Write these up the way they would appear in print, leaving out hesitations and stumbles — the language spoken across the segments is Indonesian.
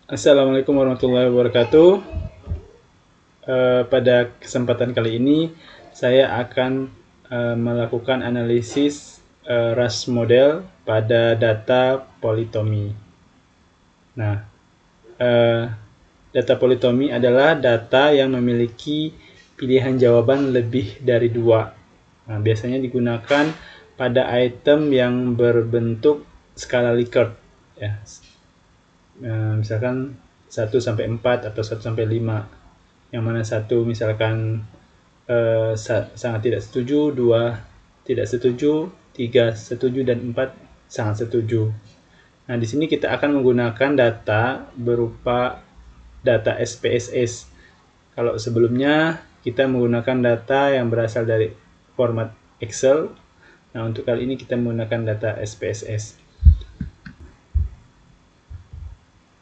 Assalamualaikum warahmatullahi wabarakatuh. Pada kesempatan kali ini saya akan melakukan analisis rush model pada data politomi. Nah, eh, data politomi adalah data yang memiliki pilihan jawaban lebih dari dua. Nah, biasanya digunakan pada item yang berbentuk skala Likert, ya. Misalkan 1 sampai 4 atau 1 sampai 5, yang mana 1 misalkan sangat tidak setuju, 2 tidak setuju, 3 setuju, dan 4 sangat setuju. Nah, di sini kita akan menggunakan data berupa data SPSS. Kalau sebelumnya kita menggunakan data yang berasal dari format Excel, nah untuk kali ini kita menggunakan data SPSS.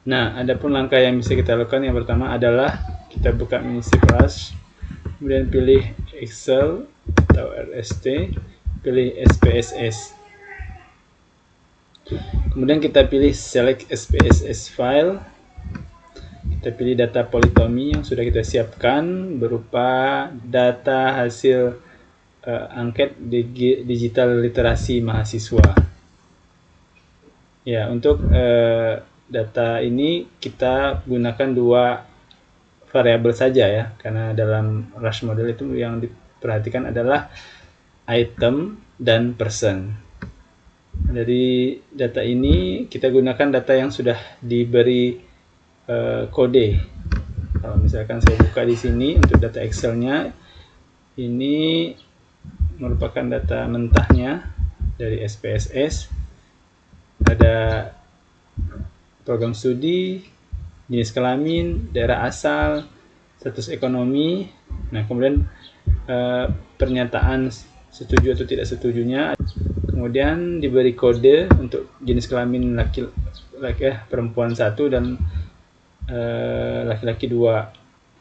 Nah, adapun langkah yang bisa kita lakukan yang pertama adalah kita buka Minisheet Rush, kemudian pilih Excel atau RST, pilih SPSS. Kemudian kita pilih Select SPSS File. Kita pilih data politomi yang sudah kita siapkan berupa data hasil angket digital literasi mahasiswa. Ya, untuk data ini kita gunakan dua variabel saja ya, karena dalam rush model itu yang diperhatikan adalah item dan person. Dari data ini kita gunakan data yang sudah diberi kode. Kalau misalkan saya buka di sini untuk data Excel-nya, ini merupakan data mentahnya dari SPSS. Ada program studi, jenis kelamin, daerah asal, status ekonomi. Nah, kemudian pernyataan setuju atau tidak setujunya. Kemudian diberi kode untuk jenis kelamin perempuan 1 dan laki-laki 2.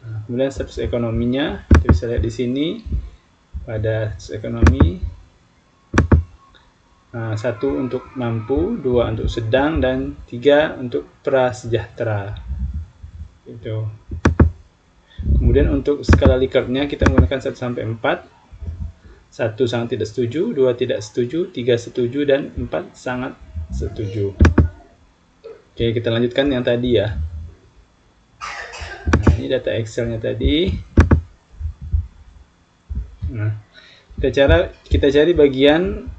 Nah, kemudian status ekonominya kita bisa lihat di sini pada status ekonomi. 1 untuk mampu, 2 untuk sedang, dan 3 untuk prasejahtera. Itu. Kemudian untuk skala Likertnya kita menggunakan 1 sampai 4. 1 sangat tidak setuju, 2 tidak setuju, 3 setuju, dan 4 sangat setuju. Oke, kita lanjutkan yang tadi ya. Nah, ini data Excel-nya tadi. Nah, kita cari bagian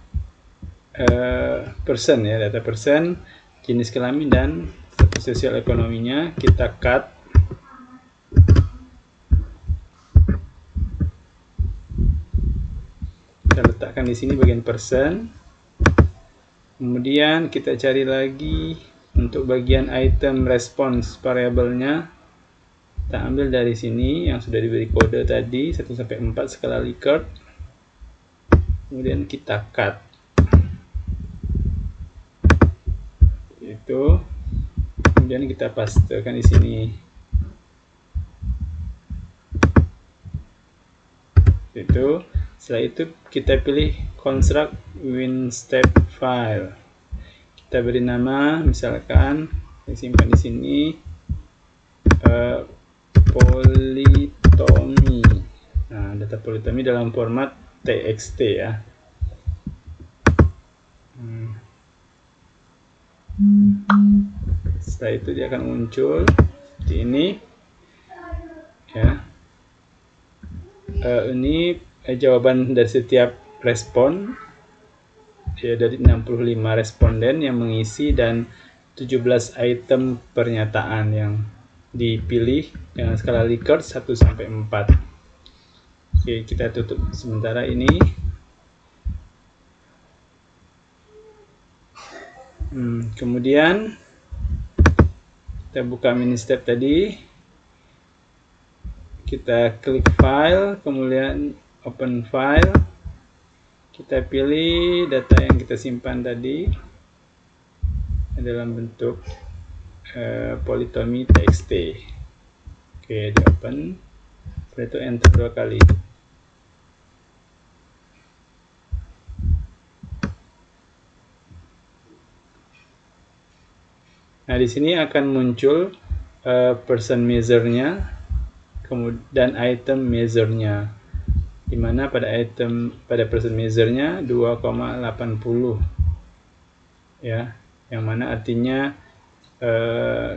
person ya, data person, jenis kelamin, dan status sosial ekonominya. Kita cut. Kita letakkan di sini bagian person. Kemudian kita cari lagi untuk bagian item response variabelnya. Kita ambil dari sini yang sudah diberi kode tadi 1 sampai 4 skala Likert. Kemudian kita cut. Itu. Kemudian kita pastekan di sini. Itu. Setelah itu kita pilih construct WinStep file. Kita beri nama, misalkan saya simpan di sini politomi. Nah, data politomi dalam format txt ya. Setelah itu dia akan muncul seperti ini ya. Ini jawaban dari setiap respon ya, dari 65 responden yang mengisi dan 17 item pernyataan yang dipilih dengan skala Likert 1 sampai 4. Oke, kita tutup sementara ini. Kemudian kita buka Ministep tadi, kita klik file, kemudian open file, kita pilih data yang kita simpan tadi dalam bentuk politomi txt. Oke, di open, setelah itu enter 2 kali. Nah, di sini akan muncul person measure-nya, kemudian item measure-nya, di mana pada person measure-nya 2,80 ya, yang mana artinya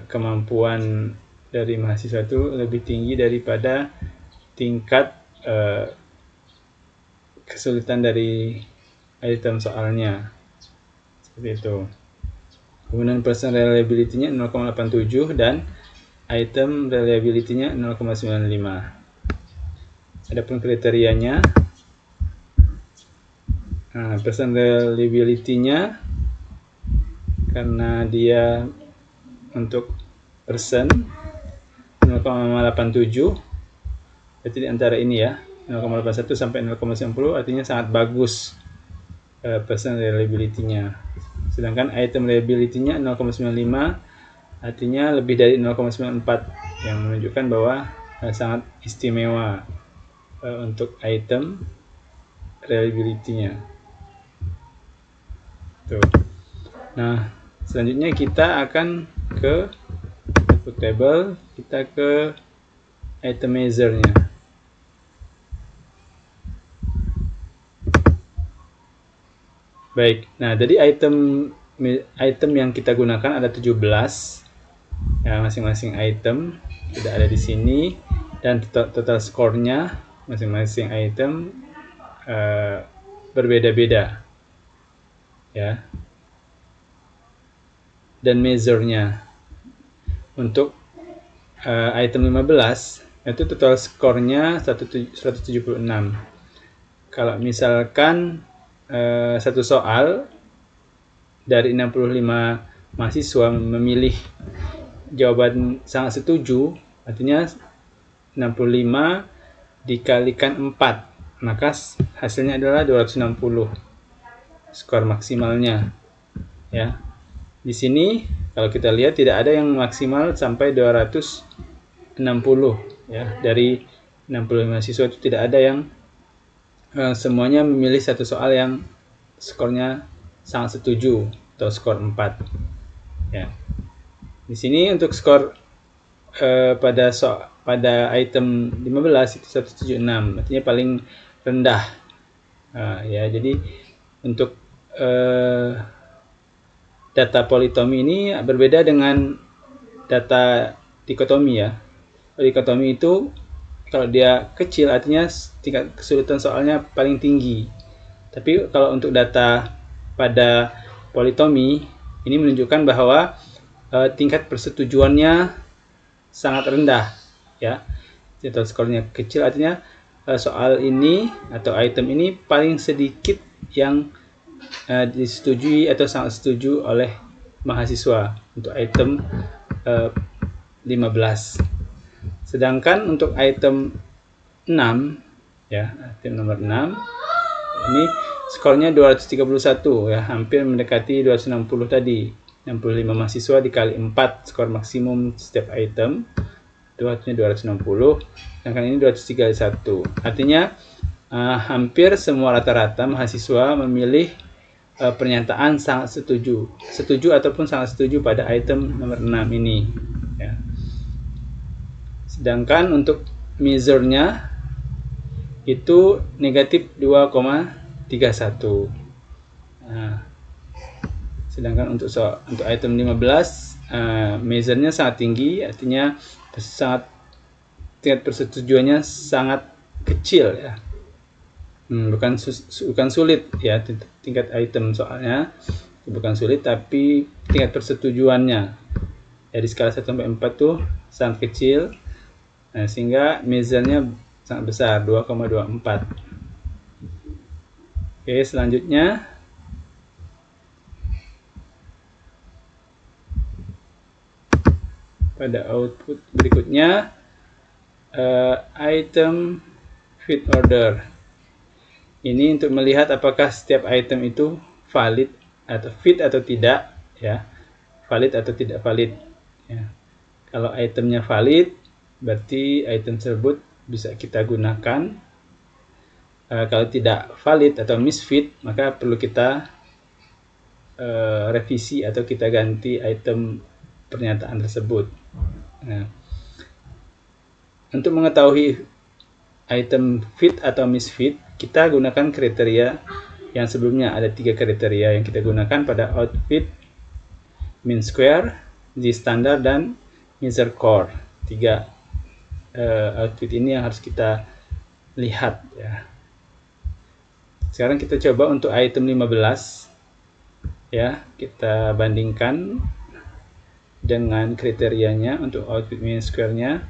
kemampuan dari mahasiswa itu lebih tinggi daripada tingkat kesulitan dari item soalnya, seperti itu. Kemudian person reliability-nya 0,87 dan item reliability-nya 0,95. Adapun kriterianya, person reliability-nya karena dia untuk person 0,87, berarti di antara ini ya, 0,81 sampai 0,90 artinya sangat bagus person reliability-nya. Sedangkan item reliability-nya 0,95 artinya lebih dari 0,94, yang menunjukkan bahwa sangat istimewa untuk item reliability-nya. Tuh. Nah, selanjutnya kita akan ke output table, kita ke item measure-nya. Baik, nah jadi item yang kita gunakan ada 17 ya, masing-masing item sudah ada di sini, dan total skornya masing-masing item berbeda-beda ya. Dan measure-nya untuk item 15 itu total skornya 176. Kalau misalkan satu soal dari 65 mahasiswa memilih jawaban sangat setuju, artinya 65 dikalikan 4, maka hasilnya adalah 260 skor maksimalnya ya. Di sini kalau kita lihat tidak ada yang maksimal sampai 260 ya. Dari 65 mahasiswa itu tidak ada yang semuanya memilih satu soal yang skornya sangat setuju atau skor 4 ya. Di sini untuk skor pada item 15 itu 176, artinya paling rendah ya. Jadi untuk data politomi ini berbeda dengan data dikotomi ya. Dikotomi itu kalau dia kecil artinya tingkat kesulitan soalnya paling tinggi. Tapi kalau untuk data pada politomi ini menunjukkan bahwa tingkat persetujuannya sangat rendah ya. Total skornya kecil artinya soal ini atau item ini paling sedikit yang disetujui atau sangat setuju oleh mahasiswa untuk item 15. Sedangkan untuk item 6 ya, item nomor 6 ini skornya 231 ya, hampir mendekati 260 tadi. 65 mahasiswa dikali 4 skor maksimum setiap item itu artinya 260, sedangkan ini 231. Artinya hampir semua rata-rata mahasiswa memilih pernyataan sangat setuju ataupun sangat setuju pada item nomor 6 ini ya. Sedangkan untuk measure-nya itu negatif 2,31. Nah, sedangkan untuk item 15 measure-nya sangat tinggi, artinya tingkat persetujuannya sangat kecil ya. Bukan sulit ya, tingkat item soalnya bukan sulit, tapi tingkat persetujuannya dari skala 1 sampai 4 tuh sangat kecil. Nah, sehingga measure-nya sangat besar, 2,24. Oke, selanjutnya pada output berikutnya item fit order. Ini untuk melihat apakah setiap item itu valid atau fit atau tidak ya, valid atau tidak valid ya. Kalau itemnya valid, berarti item tersebut bisa kita gunakan. Kalau tidak valid atau misfit, maka perlu kita revisi atau kita ganti item pernyataan tersebut. Nah, untuk mengetahui item fit atau misfit, kita gunakan kriteria yang sebelumnya. Ada 3 kriteria yang kita gunakan pada outfit, mean square, z standard, dan measure core. 3 outfit ini yang harus kita lihat ya. Sekarang kita coba untuk item 15 ya, kita bandingkan dengan kriterianya untuk outfit mean square-nya.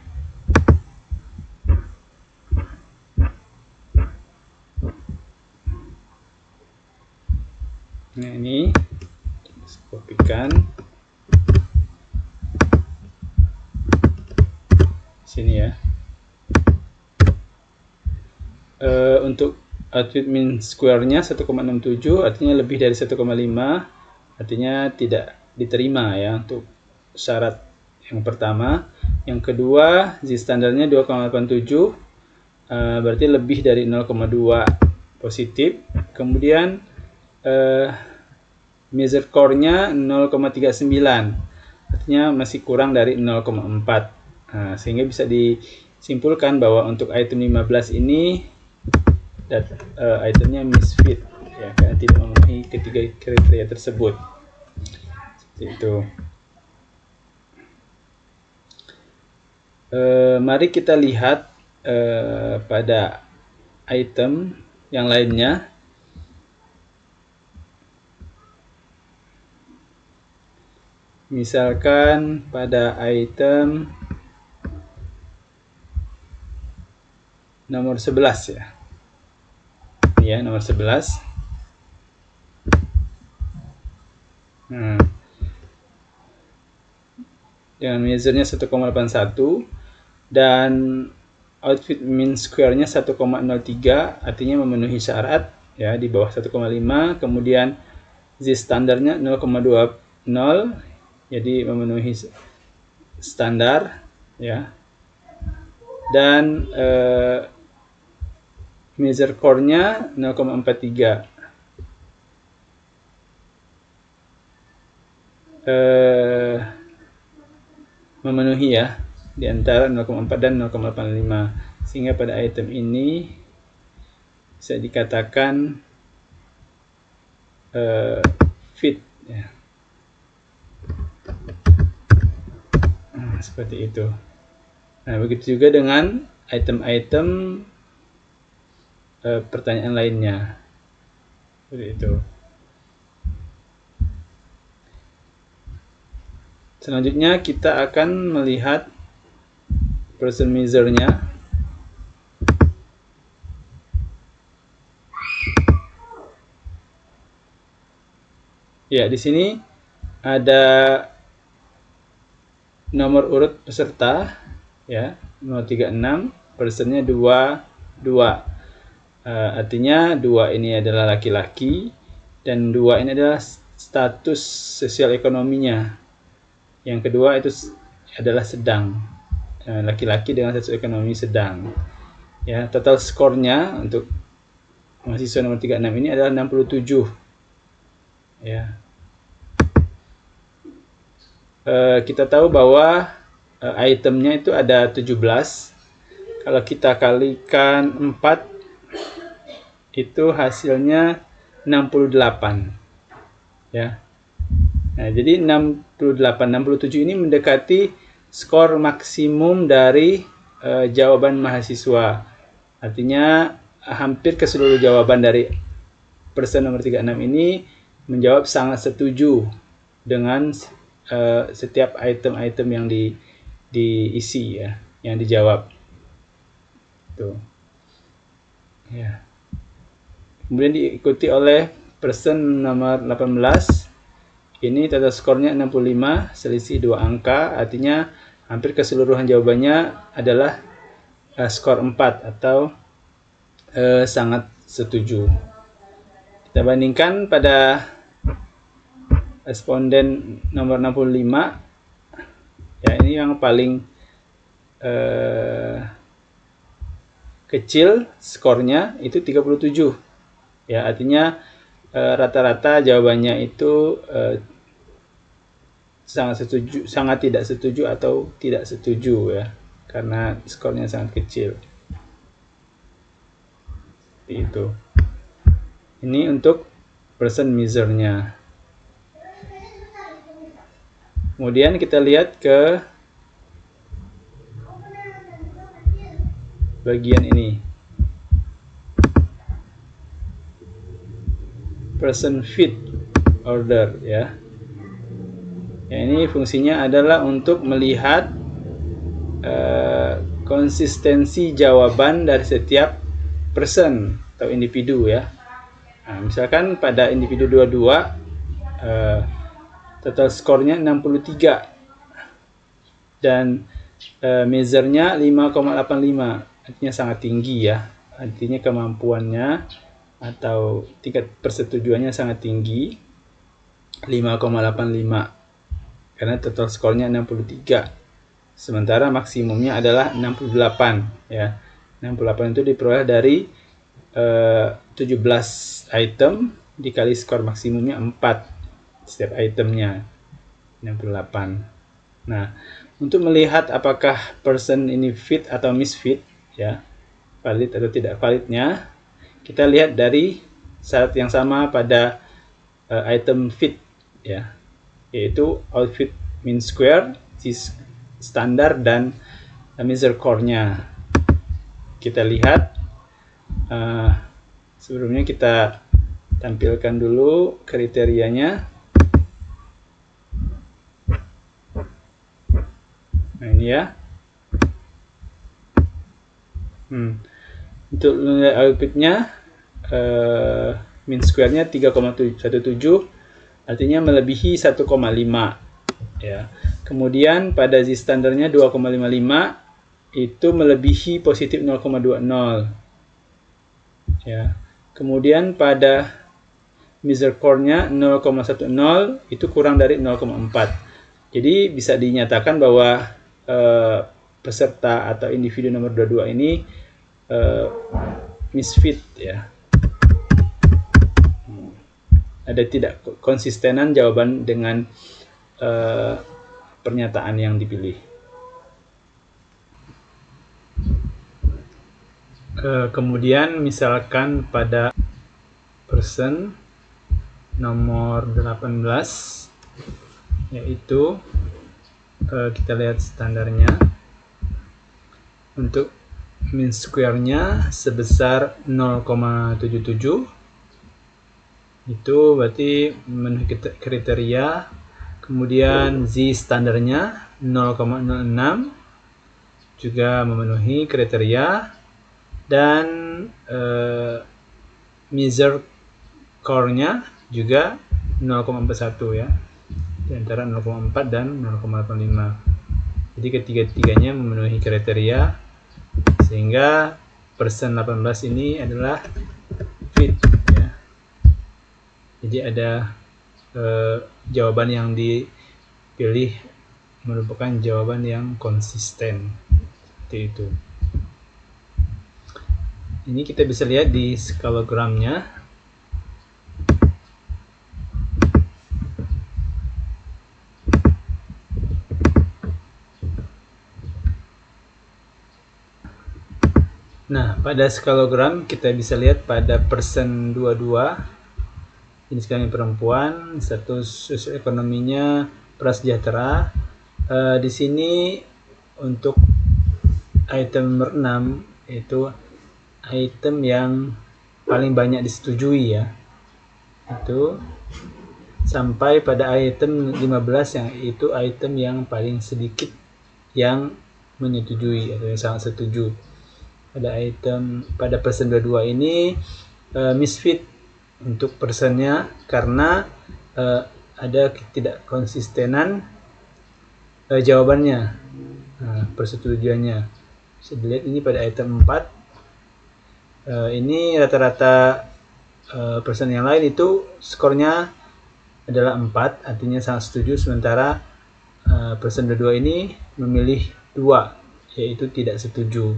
Nah, ini kopikan sini ya. Untuk outfit mean square-nya 1,67, artinya lebih dari 1,5, artinya tidak diterima ya untuk syarat yang pertama. Yang kedua, z standarnya 2,87, berarti lebih dari 0,2 positif. Kemudian measure core-nya 0,39, artinya masih kurang dari 0,4. Sehingga bisa disimpulkan bahwa untuk item 15 ini itemnya misfit ya, karena tidak memenuhi ketiga kriteria tersebut. Seperti itu. Mari kita lihat pada item yang lainnya. Misalkan pada item nomor 11 ya. Ya, nomor 11. Dengan measure-nya 1,81 dan outfit mean square-nya 1,03, artinya memenuhi syarat ya, di bawah 1,5. Kemudian z standarnya 0,20, jadi memenuhi standar ya. Dan measure core-nya 0,43. Memenuhi ya, di antara 0,4 dan 0,85, sehingga pada item ini bisa dikatakan fit ya. Seperti itu. Nah, begitu juga dengan item-item pertanyaan lainnya. Seperti itu. Selanjutnya kita akan melihat person measure-nya. Ya, di sini ada nomor urut peserta ya, nomor 36, personnya 2. Artinya 2 ini adalah laki-laki dan 2 ini adalah status sosial ekonominya. Yang kedua itu adalah sedang, laki-laki dengan status ekonomi sedang. Ya, total skornya untuk mahasiswa nomor 36 ini adalah 67. Ya. Kita tahu bahwa itemnya itu ada 17. Kalau kita kalikan 4, itu hasilnya 68. Ya. Nah, jadi 67 ini mendekati skor maksimum dari jawaban mahasiswa. Artinya hampir keseluruh jawaban dari person nomor 36 ini menjawab sangat setuju dengan setiap item-item yang diisi ya, yang dijawab. Tuh. Ya. Kemudian diikuti oleh person nomor 18. Ini total skornya 65, selisih 2 angka, artinya hampir keseluruhan jawabannya adalah skor 4 atau sangat setuju. Kita bandingkan pada responden nomor 65. Ya, ini yang paling kecil skornya itu 37. Ya, artinya rata-rata jawabannya itu sangat tidak setuju atau tidak setuju ya, karena skornya sangat kecil. Seperti itu. Ini untuk person measure-nya. Kemudian kita lihat ke bagian ini. Person fit order ya. Ya, ini fungsinya adalah untuk melihat konsistensi jawaban dari setiap person atau individu ya. Nah, misalkan pada individu 22 total skornya 63 dan measure-nya 5,85, artinya sangat tinggi ya. Artinya kemampuannya atau tingkat persetujuannya sangat tinggi, 5,85, karena total skornya 63. Sementara maksimumnya adalah 68 ya. 68 itu diperoleh dari 17 item dikali skor maksimumnya 4 setiap itemnya, 68. Nah, untuk melihat apakah person ini fit atau misfit ya, valid atau tidak validnya, kita lihat dari syarat yang sama pada item fit ya, yaitu outfit mean square, standar, dan measure core-nya. Kita lihat sebelumnya kita tampilkan dulu kriterianya. Nah, ini ya. Untuk nilai outputnya mean square-nya 3,17, artinya melebihi 1,5 ya. Kemudian pada z standarnya 2,55, itu melebihi positif 0,20 ya. Kemudian pada measure core-nya 0,10, itu kurang dari 0,4. Jadi bisa dinyatakan bahwa peserta atau individu nomor 22 ini misfit ya. Ada tidak konsistenan jawaban dengan pernyataan yang dipilih. Kemudian misalkan pada person nomor 18, yaitu kita lihat standarnya untuk mean square-nya sebesar 0,77, itu berarti memenuhi kriteria. Kemudian z standarnya 0,06 juga memenuhi kriteria, dan measure core-nya juga 0,41 ya, di antara 0,4 dan 0,85. Jadi ketiga-tiganya memenuhi kriteria, sehingga person 18 ini adalah fit ya. Jadi ada jawaban yang dipilih merupakan jawaban yang konsisten, seperti itu. Ini kita bisa lihat di skalogramnya. Nah, pada skalogram kita bisa lihat pada person 22, jenis kelamin perempuan, status sosioekonominya prasejahtera. Di sini untuk item nomor 6, itu item yang paling banyak disetujui ya, itu sampai pada item 15 yang itu item yang paling sedikit yang menyetujui atau yang sangat setuju. Pada person 22 ini misfit untuk personnya, karena ada tidak konsistenan jawabannya, persetujuannya. Bisa dilihat ini pada item 4, ini rata-rata person yang lain itu skornya adalah 4, artinya sangat setuju, sementara person 22 ini memilih 2, yaitu tidak setuju,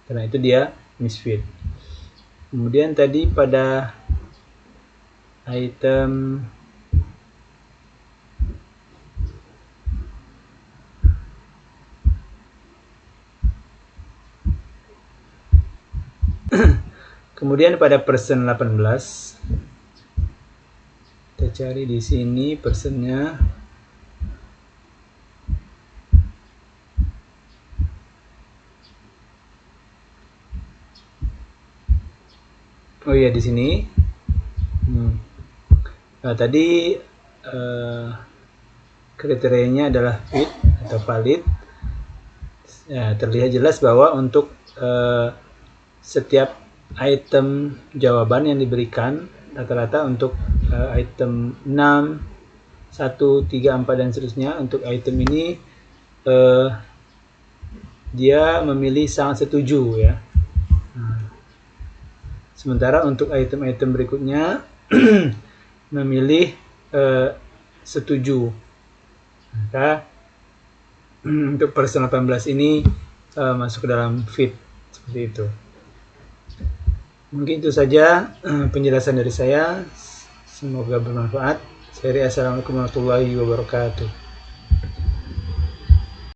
karena itu dia misfit. Kemudian tadi pada item Kemudian pada person 18, kita cari di sini personnya. Oh iya, di sini. Nah, tadi kriterianya adalah fit atau valid. Ya, terlihat jelas bahwa untuk setiap item jawaban yang diberikan, rata-rata untuk item 6, 1, 3, 4 dan seterusnya, untuk item ini dia memilih sangat setuju ya. Sementara untuk item-item berikutnya memilih setuju. Maka untuk person 18 ini masuk ke dalam fit seperti itu. Mungkin itu saja penjelasan dari saya. Semoga bermanfaat. Assalamualaikum warahmatullahi wabarakatuh.